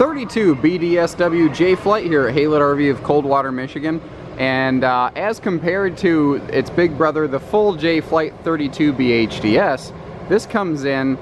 32 BDSW J Flight here at Haylett RV of Coldwater, Michigan. And as compared to its big brother, the full J Flight 32 BHDS, this comes in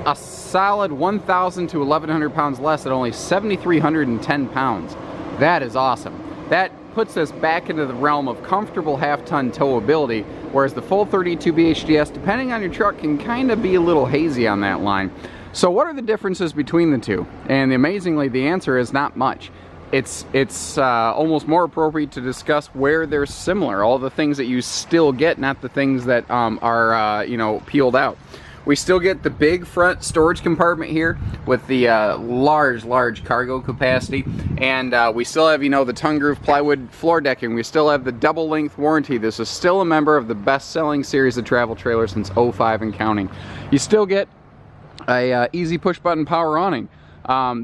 a solid 1,000 to 1,100 pounds less at only 7,310 pounds. That is awesome. That puts us back into the realm of comfortable half-ton towability, whereas the full 32 BHDS, depending on your truck, can kind of be a little hazy on that line. So what are the differences between the two? And amazingly, the answer is not much. It's almost more appropriate to discuss where they're similar, all the things that you still get, not the things that are you know, peeled out. We still get the big front storage compartment here with the large cargo capacity, and we still have, you know, the tongue groove plywood floor decking. We still have the double length warranty. This is still a member of the best-selling series of travel trailers since '05 and counting. You still get a easy push button power awning.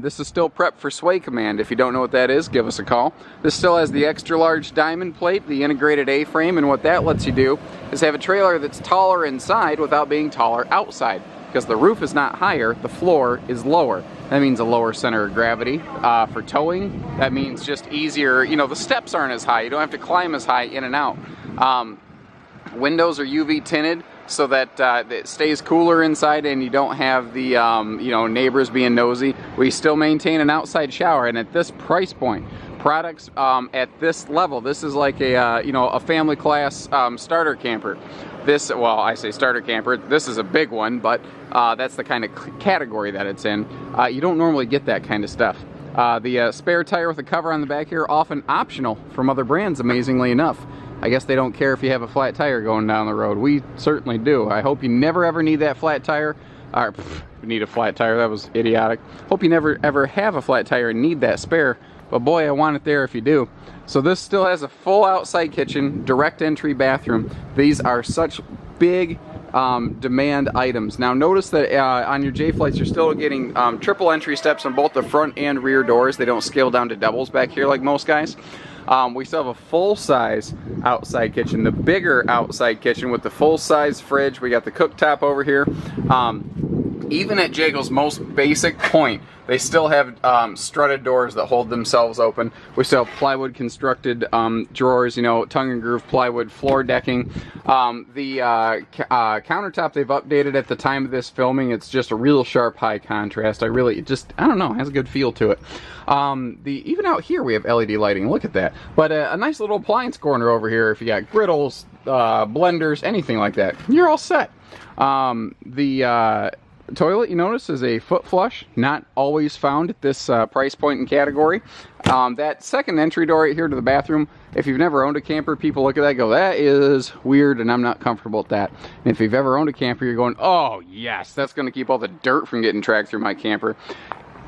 This is still prepped for sway command. If you don't know what that is, give us a call. This still has the extra large diamond plate, the integrated A-frame, and what that lets you do is have a trailer that's taller inside without being taller outside. Because the roof is not higher, the floor is lower. That means a lower center of gravity. For towing, that means just easier, you know, the steps aren't as high. You don't have to climb as high in and out. Windows are UV tinted, so that it stays cooler inside and you don't have the you know, neighbors being nosy. We still maintain an outside shower, and at this price point, products at this level, this is like a you know, a family class starter camper. This, well, I say starter camper, this is a big one, but that's the kind of category that it's in. You don't normally get that kind of stuff. The spare tire with a cover on the back here, often optional from other brands, amazingly enough. I guess they don't care if you have a flat tire going down the road. We certainly do. I hope you never ever need that flat tire. Or need a flat tire, that was idiotic. Hope you never ever have a flat tire and need that spare. But boy, I want it there if you do. So this still has a full outside kitchen, direct entry bathroom. These are such big demand items. Now notice that on your J Flights you're still getting triple entry steps on both the front and rear doors. They don't scale down to doubles back here like most guys. We still have a full-size outside kitchen, the bigger outside kitchen with the full-size fridge. We got the cooktop over here. Even at Jayco's most basic point, they still have strutted doors that hold themselves open. We still have plywood constructed drawers, you know, tongue and groove plywood floor decking. The countertop they've updated at the time of this filming. It's just a real sharp high contrast. I don't know, it has a good feel to it. Even out here we have LED lighting, look at that. But a nice little appliance corner over here if you got griddles, blenders, anything like that. You're all set. Toilet, you notice, is a foot flush, not always found at this price point and category. That second entry door right here to the bathroom, if you've never owned a camper, people look at that and go, that is weird and I'm not comfortable with that. And if you've ever owned a camper, you're going, oh yes, that's going to keep all the dirt from getting tracked through my camper.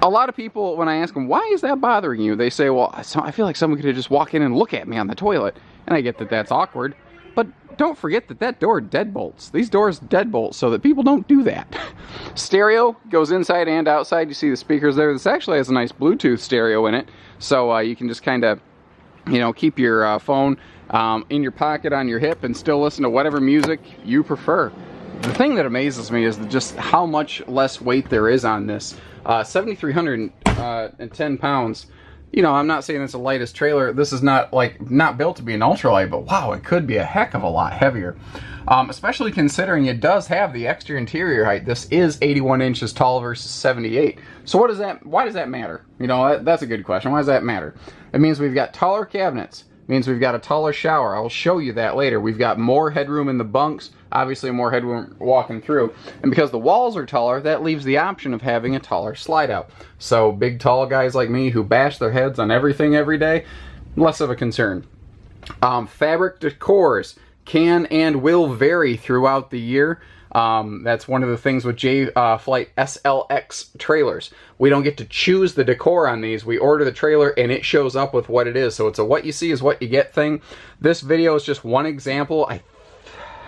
A lot of people, when I ask them, why is that bothering you? They say, well, I feel like someone could just walk in and look at me on the toilet. And I get that that's awkward. But don't forget that door deadbolts. These doors deadbolt so that people don't do that. Stereo goes inside and outside. You see the speakers there. This actually has a nice Bluetooth stereo in it. So you can just kind of, you know, keep your phone in your pocket on your hip and still listen to whatever music you prefer. The thing that amazes me is just how much less weight there is on this. 7,310 pounds. You know, I'm not saying it's the lightest trailer. This is not built to be an ultralight, but wow, it could be a heck of a lot heavier. Especially considering it does have the extra interior height. This is 81 inches tall versus 78. So why does that matter? You know, that's a good question. Why does that matter? It means we've got taller cabinets. It means we've got a taller shower. I will show you that later. We've got more headroom in the bunks. Obviously more headroom walking through. And because the walls are taller, that leaves the option of having a taller slide out. So big tall guys like me who bash their heads on everything every day, less of a concern. Fabric decors can and will vary throughout the year. That's one of the things with J Flight SLX trailers. We don't get to choose the decor on these. We order the trailer and it shows up with what it is. So it's a what you see is what you get thing. This video is just one example.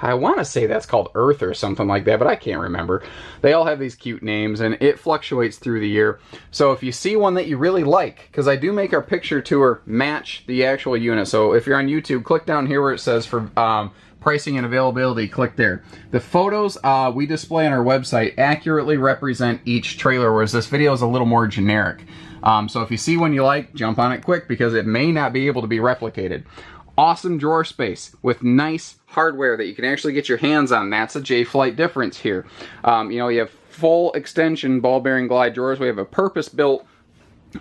I want to say that's called Earth or something like that, but I can't remember. They all have these cute names, and it fluctuates through the year. So if you see one that you really like, because I do make our picture tour match the actual unit. So if you're on YouTube, click down here where it says for pricing and availability, click there. The photos we display on our website accurately represent each trailer, whereas this video is a little more generic. So if you see one you like, jump on it quick because it may not be able to be replicated. Awesome drawer space with nice hardware that you can actually get your hands on. That's a J-Flight difference here. You know, you have full extension ball bearing glide drawers. We have a purpose-built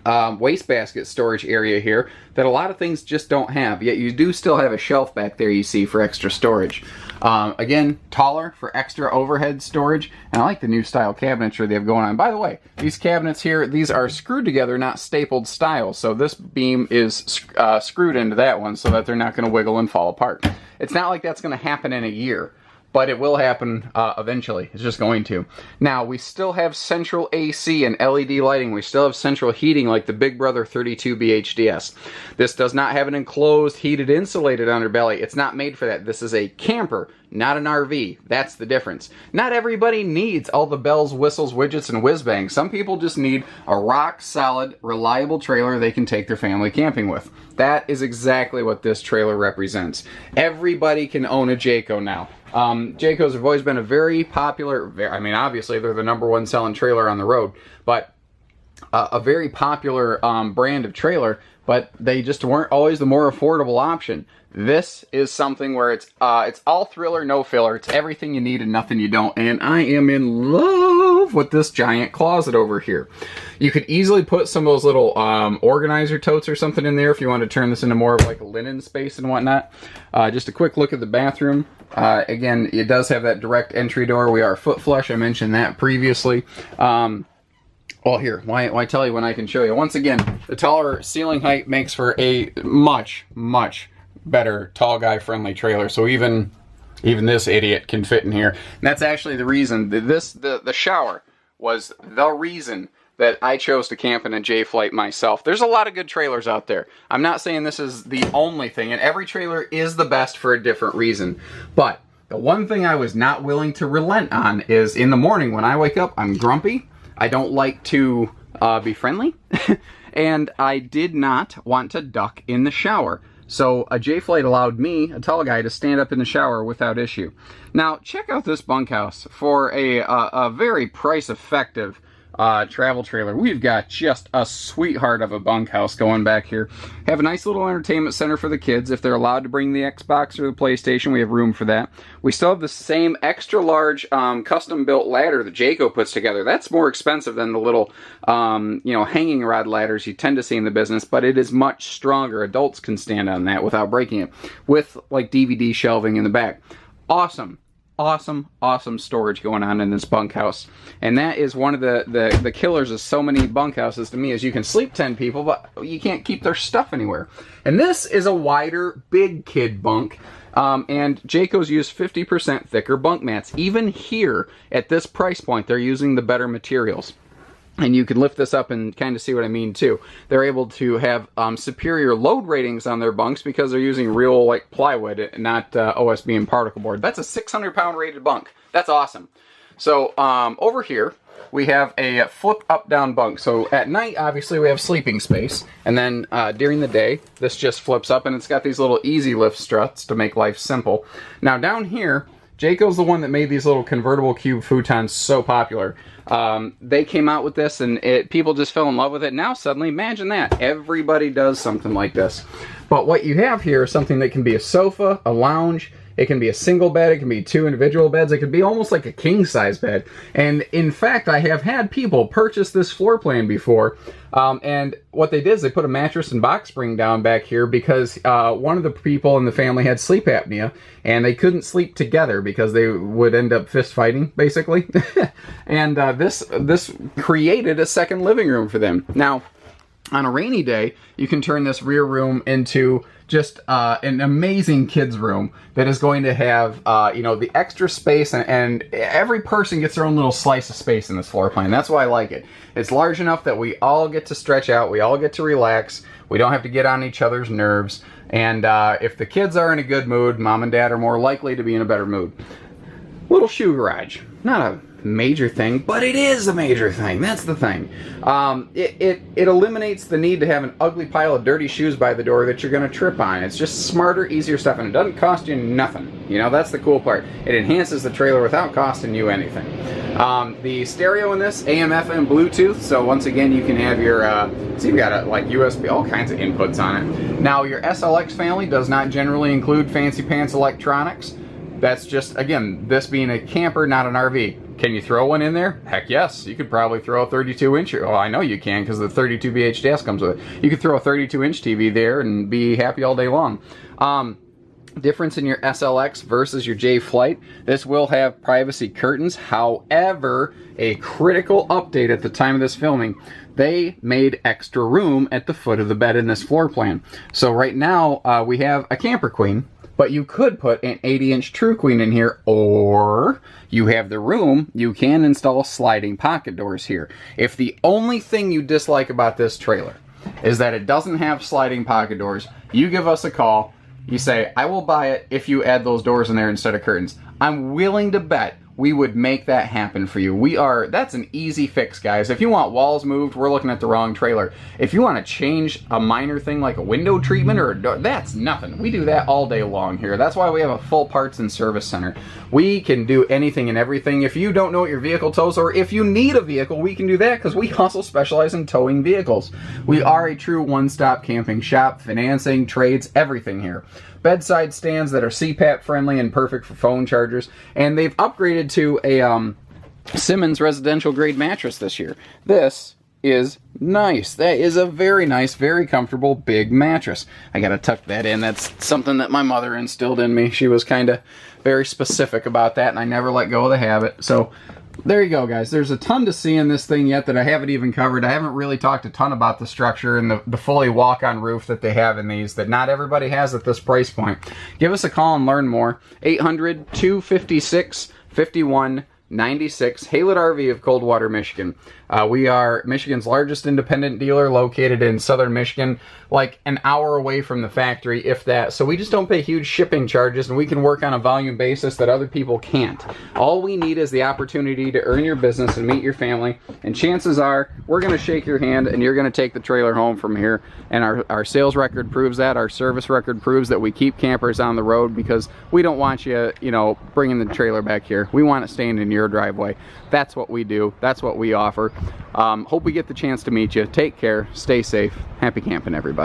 wastebasket storage area here that a lot of things just don't have, yet you do still have a shelf back there you see for extra storage. Again, taller for extra overhead storage, and I like the new style cabinetry they have going on. By the way, these cabinets here, these are screwed together, not stapled style, so this beam is screwed into that one so that they're not going to wiggle and fall apart. It's not like that's going to happen in a year, but it will happen eventually. It's just going to. Now, we still have central AC and LED lighting. We still have central heating like the Big Brother 32B HDS. This does not have an enclosed, heated, insulated underbelly. It's not made for that. This is a camper, not an RV. That's the difference. Not everybody needs all the bells, whistles, widgets, and whiz-bangs. Some people just need a rock-solid, reliable trailer they can take their family camping with. That is exactly what this trailer represents. Everybody can own a Jayco now. Jaycos have always been a very popular, I mean, obviously they're the #1 selling trailer on the road, but a very popular brand of trailer, but they just weren't always the more affordable option. This is something where it's all thriller, no filler. It's everything you need and nothing you don't. And I am in love with this giant closet over here. You could easily put some of those little organizer totes or something in there if you want to turn this into more of like a linen space and whatnot. Just a quick look at the bathroom. Again, it does have that direct entry door. We are foot flush. I mentioned that previously. Well, here, why tell you when I can show you? Once again, the taller ceiling height makes for a much, much better tall guy friendly trailer. So even this idiot can fit in here. And that's actually the reason that the shower was the reason that I chose to camp in a J-Flight myself. There's a lot of good trailers out there. I'm not saying this is the only thing, and every trailer is the best for a different reason. But the one thing I was not willing to relent on is in the morning when I wake up, I'm grumpy. I don't like to be friendly. And I did not want to duck in the shower. So a J-Flight allowed me, a tall guy, to stand up in the shower without issue. Now, check out this bunkhouse for a very price-effective travel trailer. We've got just a sweetheart of a bunkhouse going back here. Have a nice little entertainment center for the kids. If they're allowed to bring the Xbox or the PlayStation, we have room for that. We still have the same extra large custom built ladder that Jayco puts together. That's more expensive than the little you know, hanging rod ladders you tend to see in the business, but it is much stronger. Adults can stand on that without breaking it, with like DVD shelving in the back. Awesome. Awesome storage going on in this bunkhouse. And that is one of the killers of so many bunkhouses to me, is you can sleep 10 people, but you can't keep their stuff anywhere. And this is a wider, big kid bunk. And Jayco's use 50% thicker bunk mats. Even here, at this price point, they're using the better materials. And you can lift this up and kind of see what I mean too. They're able to have superior load ratings on their bunks because they're using real like plywood, not OSB and particle board. That's a 600-pound rated bunk. That's awesome. So over here we have a flip up-down bunk. So at night, obviously, we have sleeping space, and then during the day, this just flips up, and it's got these little easy lift struts to make life simple. Now down here, Jayco's the one that made these little convertible cube futons so popular. They came out with this, and people just fell in love with it. Now suddenly, imagine that. Everybody does something like this. But what you have here is something that can be a sofa, a lounge, it can be a single bed, it can be 2 individual beds, it could be almost like a king-size bed. And in fact, I have had people purchase this floor plan before, and what they did is they put a mattress and box spring down back here because one of the people in the family had sleep apnea, and they couldn't sleep together because they would end up fist fighting, basically. And this created a second living room for them. Now, on a rainy day, you can turn this rear room into just an amazing kids room that is going to have you know, the extra space, and every person gets their own little slice of space in this floor plan. That's why I like it. It's large enough that we all get to stretch out, we all get to relax, we don't have to get on each other's nerves, and if the kids are in a good mood, mom and dad are more likely to be in a better mood. Little shoe garage. Not major thing, but it is a major thing. That's the thing. It eliminates the need to have an ugly pile of dirty shoes by the door that you're going to trip on. It's just smarter, easier stuff, and it doesn't cost you nothing. You know, that's the cool part. It enhances the trailer without costing you anything. The stereo in this, AM, FM, Bluetooth, so once again you can have your, so you've got like USB, all kinds of inputs on it. Now your SLX family does not generally include fancy pants electronics. That's just, again, this being a camper, not an RV. Can you throw one in there? Heck yes. You could probably throw a 32-inch. Oh, I know you can, because the 32 VHDS comes with it. You could throw a 32-inch TV there and be happy all day long. Difference in your SLX versus your J Flight. This will have privacy curtains. However, a critical update at the time of this filming, they made extra room at the foot of the bed in this floor plan. So right now, we have a camper queen, but you could put an 80-inch True Queen in here, or you have the room, you can install sliding pocket doors here. If the only thing you dislike about this trailer is that it doesn't have sliding pocket doors, you give us a call. You say, I will buy it if you add those doors in there instead of curtains. I'm willing to bet we would make that happen for you. That's an easy fix, guys. If you want walls moved, we're looking at the wrong trailer. If you want to change a minor thing like a window treatment or a door, that's nothing. We do that all day long here. That's why we have a full parts and service center. We can do anything and everything. If you don't know what your vehicle tows, or if you need a vehicle, we can do that, because we also specialize in towing vehicles. We are a true one-stop camping shop, financing, trades, everything here. Bedside stands that are CPAP friendly and perfect for phone chargers, and they've upgraded to a Simmons residential grade mattress this year. This is nice. That is a very nice, very comfortable big mattress. I gotta tuck that in. That's something that my mother instilled in me. She was kind of very specific about that, and I never let go of the habit. So there you go, guys. There's a ton to see in this thing yet that I haven't even covered. I haven't really talked a ton about the structure and the fully walk-on roof that they have in these, that not everybody has at this price point. Give us a call and learn more. 800-256-5196. Haylett RV of Coldwater, Michigan. We are Michigan's largest independent dealer, located in southern Michigan, like an hour away from the factory, if that. So we just don't pay huge shipping charges, and we can work on a volume basis that other people can't. All we need is the opportunity to earn your business and meet your family, and chances are we're going to shake your hand and you're going to take the trailer home from here. And our sales record proves that. Our service record proves that we keep campers on the road, because we don't want you, bringing the trailer back here. We want it staying in your driveway. That's what we do. That's what we offer. Hope we get the chance to meet you. Take care. Stay safe. Happy camping, everybody.